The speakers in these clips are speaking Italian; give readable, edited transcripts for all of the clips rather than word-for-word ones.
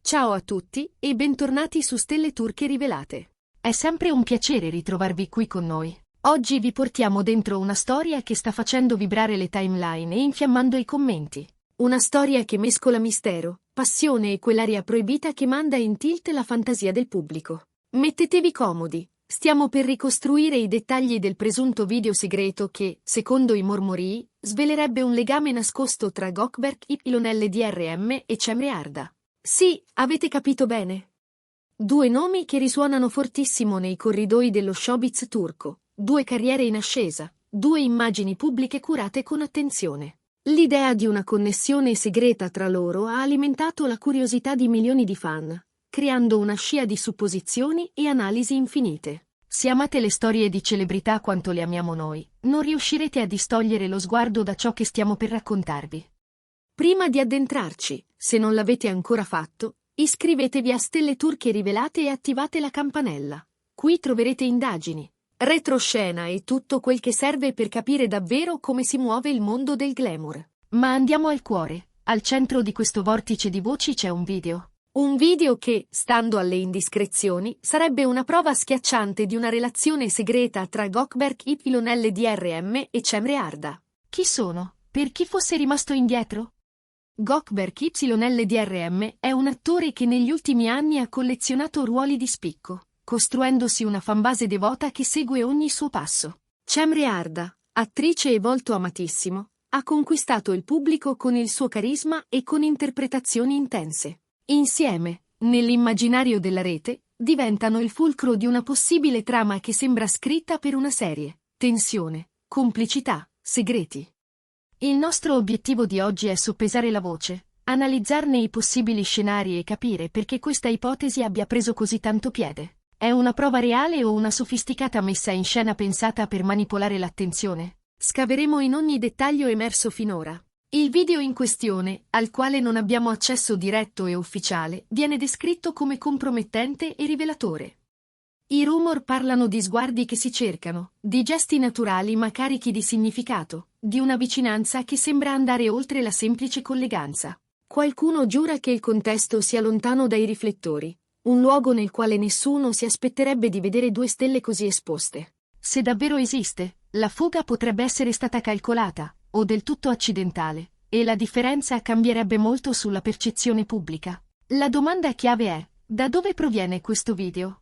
Ciao a tutti e bentornati su Stelle Turche Rivelate. È sempre un piacere ritrovarvi qui con noi. Oggi vi portiamo dentro una storia che sta facendo vibrare le timeline e infiammando i commenti. Una storia che mescola mistero, passione e quell'aria proibita che manda in tilt la fantasia del pubblico. Mettetevi comodi, stiamo per ricostruire i dettagli del presunto video segreto che, secondo i mormorii, svelerebbe un legame nascosto tra Gökberk YLDRM e Cemre Arda. Sì, avete capito bene. Due nomi che risuonano fortissimo nei corridoi dello showbiz turco, due carriere in ascesa, due immagini pubbliche curate con attenzione. L'idea di una connessione segreta tra loro ha alimentato la curiosità di milioni di fan, creando una scia di supposizioni e analisi infinite. Se amate le storie di celebrità quanto le amiamo noi, non riuscirete a distogliere lo sguardo da ciò che stiamo per raccontarvi. Prima di addentrarci, se non l'avete ancora fatto, iscrivetevi a Stelle Turche Rivelate e attivate la campanella. Qui troverete indagini, retroscena e tutto quel che serve per capire davvero come si muove il mondo del glamour. Ma andiamo al cuore. Al centro di questo vortice di voci c'è un video. Un video che, stando alle indiscrezioni, sarebbe una prova schiacciante di una relazione segreta tra Gökberk YLDRM e Cemre Arda. Chi sono? Per chi fosse rimasto indietro? Gökberk YLDRM è un attore che negli ultimi anni ha collezionato ruoli di spicco, costruendosi una fanbase devota che segue ogni suo passo. Cemre Arda, attrice e volto amatissimo, ha conquistato il pubblico con il suo carisma e con interpretazioni intense. Insieme, nell'immaginario della rete, diventano il fulcro di una possibile trama che sembra scritta per una serie. Tensione, complicità, segreti. Il nostro obiettivo di oggi è soppesare la voce, analizzarne i possibili scenari e capire perché questa ipotesi abbia preso così tanto piede. È una prova reale o una sofisticata messa in scena pensata per manipolare l'attenzione? Scaveremo in ogni dettaglio emerso finora. Il video in questione, al quale non abbiamo accesso diretto e ufficiale, viene descritto come compromettente e rivelatore. I rumor parlano di sguardi che si cercano, di gesti naturali ma carichi di significato, di una vicinanza che sembra andare oltre la semplice colleganza. Qualcuno giura che il contesto sia lontano dai riflettori, un luogo nel quale nessuno si aspetterebbe di vedere due stelle così esposte. Se davvero esiste, la fuga potrebbe essere stata calcolata, o del tutto accidentale, e la differenza cambierebbe molto sulla percezione pubblica. La domanda chiave è: da dove proviene questo video?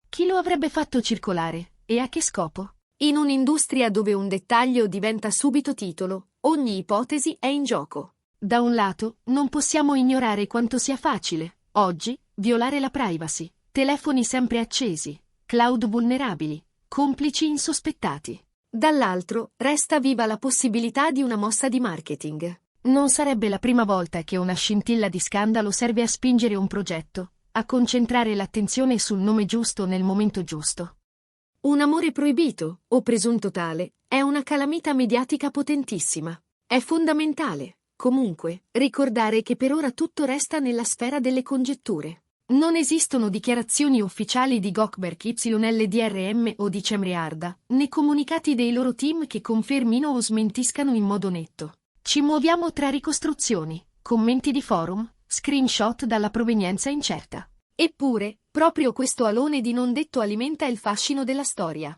Chi lo avrebbe fatto circolare, e a che scopo? In un'industria dove un dettaglio diventa subito titolo, ogni ipotesi è in gioco. Da un lato, non possiamo ignorare quanto sia facile, oggi, violare la privacy, telefoni sempre accesi, cloud vulnerabili, complici insospettati. Dall'altro, resta viva la possibilità di una mossa di marketing. Non sarebbe la prima volta che una scintilla di scandalo serve a spingere un progetto, a concentrare l'attenzione sul nome giusto nel momento giusto. Un amore proibito, o presunto tale, è una calamita mediatica potentissima. È fondamentale, comunque, ricordare che per ora tutto resta nella sfera delle congetture. Non esistono dichiarazioni ufficiali di Gökberk YLDRM o di Cemre Arda, né comunicati dei loro team che confermino o smentiscano in modo netto. Ci muoviamo tra ricostruzioni, commenti di forum, screenshot dalla provenienza incerta. Eppure, proprio questo alone di non detto alimenta il fascino della storia.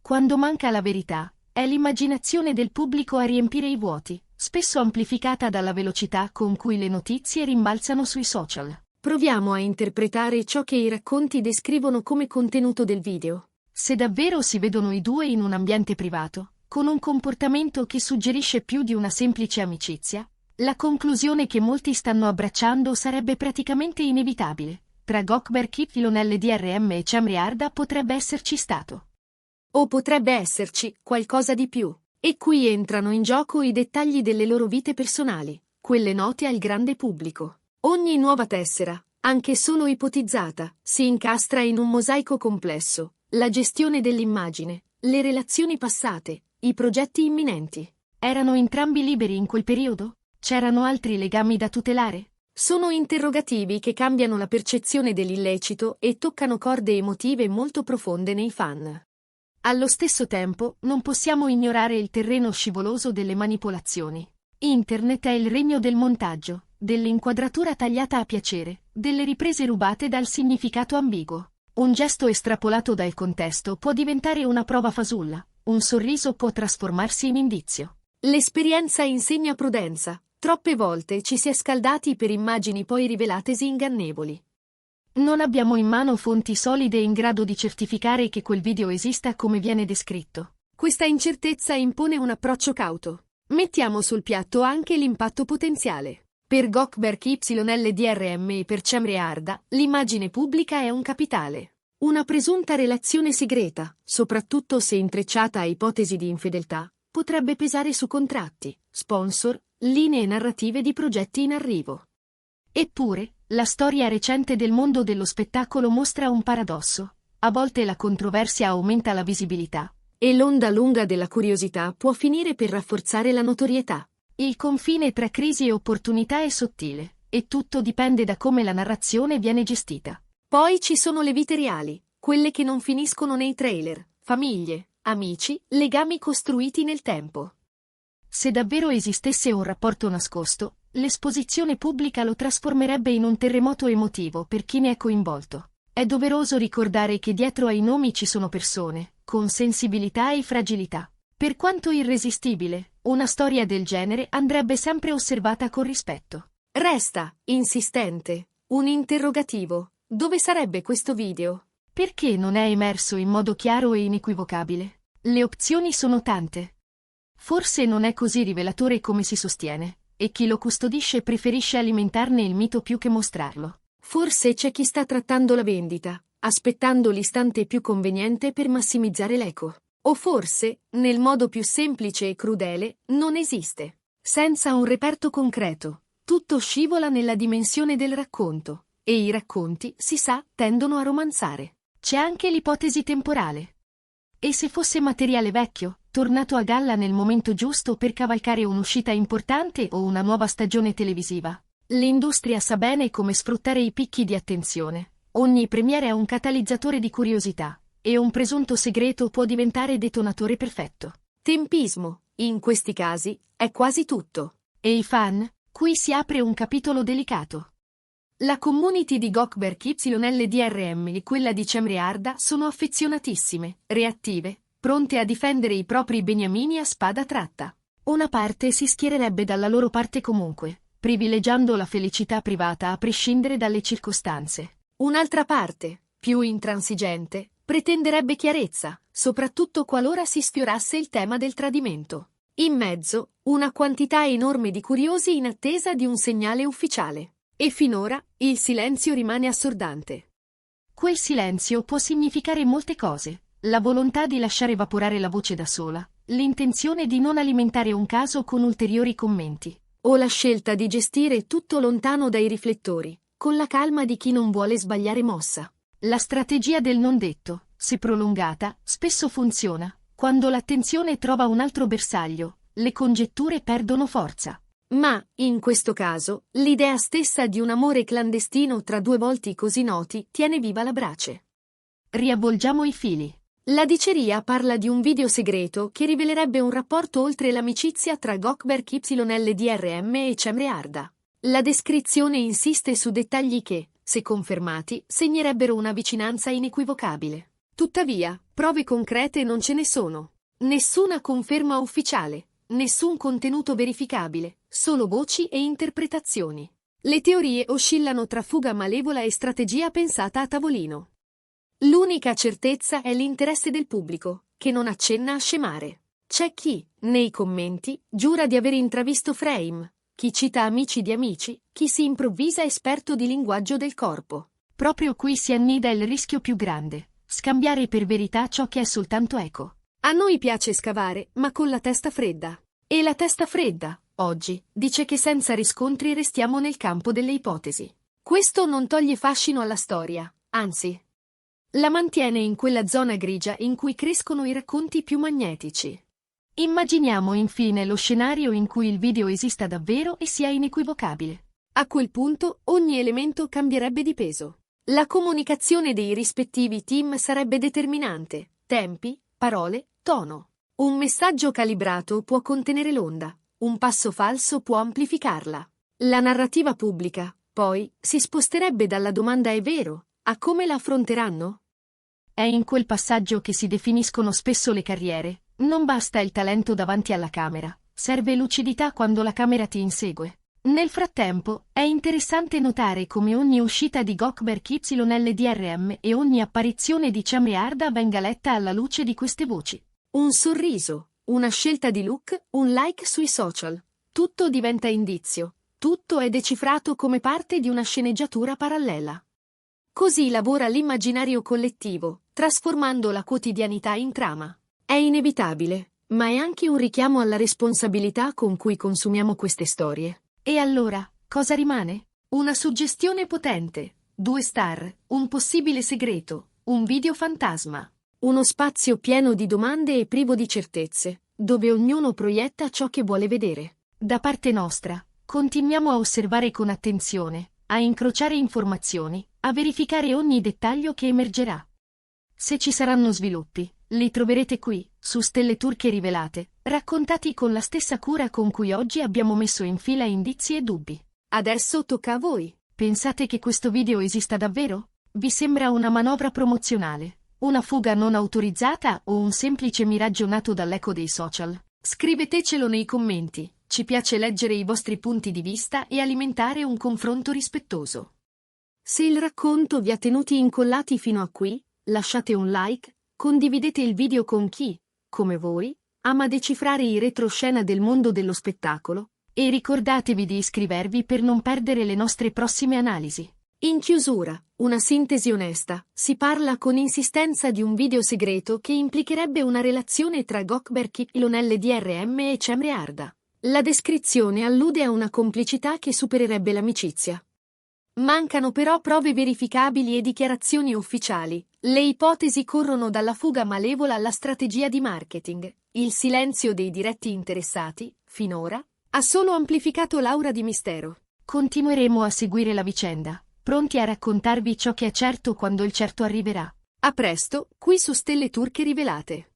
Quando manca la verità, è l'immaginazione del pubblico a riempire i vuoti, spesso amplificata dalla velocità con cui le notizie rimbalzano sui social. Proviamo a interpretare ciò che i racconti descrivono come contenuto del video. Se davvero si vedono i due in un ambiente privato, con un comportamento che suggerisce più di una semplice amicizia, la conclusione che molti stanno abbracciando sarebbe praticamente inevitabile. Tra Gökberk YLDRM e Cemre Arda potrebbe esserci stato. O potrebbe esserci qualcosa di più. E qui entrano in gioco i dettagli delle loro vite personali, quelle note al grande pubblico. Ogni nuova tessera, anche solo ipotizzata, si incastra in un mosaico complesso: la gestione dell'immagine, le relazioni passate, i progetti imminenti. Erano entrambi liberi in quel periodo? C'erano altri legami da tutelare? Sono interrogativi che cambiano la percezione dell'illecito e toccano corde emotive molto profonde nei fan. Allo stesso tempo, non possiamo ignorare il terreno scivoloso delle manipolazioni. Internet è il regno del montaggio, dell'inquadratura tagliata a piacere, delle riprese rubate dal significato ambiguo. Un gesto estrapolato dal contesto può diventare una prova fasulla, un sorriso può trasformarsi in indizio. L'esperienza insegna prudenza. Troppe volte ci si è scaldati per immagini poi rivelatesi ingannevoli. Non abbiamo in mano fonti solide in grado di certificare che quel video esista come viene descritto. Questa incertezza impone un approccio cauto. Mettiamo sul piatto anche l'impatto potenziale. Per Gökberk YLDRM e per Cemre Arda, l'immagine pubblica è un capitale. Una presunta relazione segreta, soprattutto se intrecciata a ipotesi di infedeltà, potrebbe pesare su contratti, sponsor, linee narrative di progetti in arrivo. Eppure, la storia recente del mondo dello spettacolo mostra un paradosso. A volte la controversia aumenta la visibilità. E l'onda lunga della curiosità può finire per rafforzare la notorietà. Il confine tra crisi e opportunità è sottile, e tutto dipende da come la narrazione viene gestita. Poi ci sono le vite reali, quelle che non finiscono nei trailer, famiglie, amici, legami costruiti nel tempo. Se davvero esistesse un rapporto nascosto, l'esposizione pubblica lo trasformerebbe in un terremoto emotivo per chi ne è coinvolto. È doveroso ricordare che dietro ai nomi ci sono persone, con sensibilità e fragilità. Per quanto irresistibile, una storia del genere andrebbe sempre osservata con rispetto. Resta, insistente, un interrogativo. Dove sarebbe questo video? Perché non è emerso in modo chiaro e inequivocabile? Le opzioni sono tante. Forse non è così rivelatore come si sostiene, e chi lo custodisce preferisce alimentarne il mito più che mostrarlo. Forse c'è chi sta trattando la vendita, aspettando l'istante più conveniente per massimizzare l'eco. O forse, nel modo più semplice e crudele, non esiste. Senza un reperto concreto, tutto scivola nella dimensione del racconto, e i racconti, si sa, tendono a romanzare. C'è anche l'ipotesi temporale. E se fosse materiale vecchio, tornato a galla nel momento giusto per cavalcare un'uscita importante o una nuova stagione televisiva? L'industria sa bene come sfruttare i picchi di attenzione. Ogni premiere è un catalizzatore di curiosità, e un presunto segreto può diventare detonatore perfetto. Tempismo, in questi casi, è quasi tutto. E i fan? Qui si apre un capitolo delicato. La community di Gökberk YLDRM e quella di Cemre Arda sono affezionatissime, reattive, pronte a difendere i propri beniamini a spada tratta. Una parte si schiererebbe dalla loro parte comunque, privilegiando la felicità privata a prescindere dalle circostanze. Un'altra parte, più intransigente, pretenderebbe chiarezza, soprattutto qualora si sfiorasse il tema del tradimento. In mezzo, una quantità enorme di curiosi in attesa di un segnale ufficiale. E finora, il silenzio rimane assordante. Quel silenzio può significare molte cose. La volontà di lasciare evaporare la voce da sola, l'intenzione di non alimentare un caso con ulteriori commenti. O la scelta di gestire tutto lontano dai riflettori, con la calma di chi non vuole sbagliare mossa. La strategia del non detto, se prolungata, spesso funziona. Quando l'attenzione trova un altro bersaglio, le congetture perdono forza. Ma, in questo caso, l'idea stessa di un amore clandestino tra due volti così noti tiene viva la brace. Riavvolgiamo i fili. La diceria parla di un video segreto che rivelerebbe un rapporto oltre l'amicizia tra Gökberk YLDRM e Cemre Arda. La descrizione insiste su dettagli che, se confermati, segnerebbero una vicinanza inequivocabile. Tuttavia, prove concrete non ce ne sono. Nessuna conferma ufficiale, nessun contenuto verificabile, solo voci e interpretazioni. Le teorie oscillano tra fuga malevola e strategia pensata a tavolino. L'unica certezza è l'interesse del pubblico, che non accenna a scemare. C'è chi, nei commenti, giura di aver intravisto frame, chi cita amici di amici, chi si improvvisa esperto di linguaggio del corpo. Proprio qui si annida il rischio più grande, scambiare per verità ciò che è soltanto eco. A noi piace scavare, ma con la testa fredda. E la testa fredda, oggi, dice che senza riscontri restiamo nel campo delle ipotesi. Questo non toglie fascino alla storia, anzi, la mantiene in quella zona grigia in cui crescono i racconti più magnetici. Immaginiamo infine lo scenario in cui il video esista davvero e sia inequivocabile. A quel punto ogni elemento cambierebbe di peso. La comunicazione dei rispettivi team sarebbe determinante, tempi, parole, tono. Un messaggio calibrato può contenere l'onda, un passo falso può amplificarla. La narrativa pubblica, poi, si sposterebbe dalla domanda «è vero?» a come la affronteranno? È in quel passaggio che si definiscono spesso le carriere. Non basta il talento davanti alla camera, serve lucidità quando la camera ti insegue. Nel frattempo, è interessante notare come ogni uscita di Gökberk YLDRM e ogni apparizione di Cemre Arda venga letta alla luce di queste voci. Un sorriso, una scelta di look, un like sui social. Tutto diventa indizio, tutto è decifrato come parte di una sceneggiatura parallela. Così lavora l'immaginario collettivo, trasformando la quotidianità in trama. È inevitabile, ma è anche un richiamo alla responsabilità con cui consumiamo queste storie. E allora, cosa rimane? Una suggestione potente, 2 star, un possibile segreto, un video fantasma. Uno spazio pieno di domande e privo di certezze, dove ognuno proietta ciò che vuole vedere. Da parte nostra, continuiamo a osservare con attenzione, a incrociare informazioni, a verificare ogni dettaglio che emergerà. Se ci saranno sviluppi, li troverete qui, su Stelle Turche Rivelate, raccontati con la stessa cura con cui oggi abbiamo messo in fila indizi e dubbi. Adesso tocca a voi. Pensate che questo video esista davvero? Vi sembra una manovra promozionale, una fuga non autorizzata o un semplice miraggio nato dall'eco dei social? Scrivetecelo nei commenti, ci piace leggere i vostri punti di vista e alimentare un confronto rispettoso. Se il racconto vi ha tenuti incollati fino a qui, lasciate un like, condividete il video con chi, come voi, ama decifrare i retroscena del mondo dello spettacolo, e ricordatevi di iscrivervi per non perdere le nostre prossime analisi. In chiusura, una sintesi onesta, si parla con insistenza di un video segreto che implicherebbe una relazione tra Gökberk YLDRM e Cemre Arda. La descrizione allude a una complicità che supererebbe l'amicizia. Mancano però prove verificabili e dichiarazioni ufficiali. Le ipotesi corrono dalla fuga malevola alla strategia di marketing. Il silenzio dei diretti interessati, finora, ha solo amplificato l'aura di mistero. Continueremo a seguire la vicenda, pronti a raccontarvi ciò che è certo quando il certo arriverà. A presto, qui su Stelle Turche Rivelate.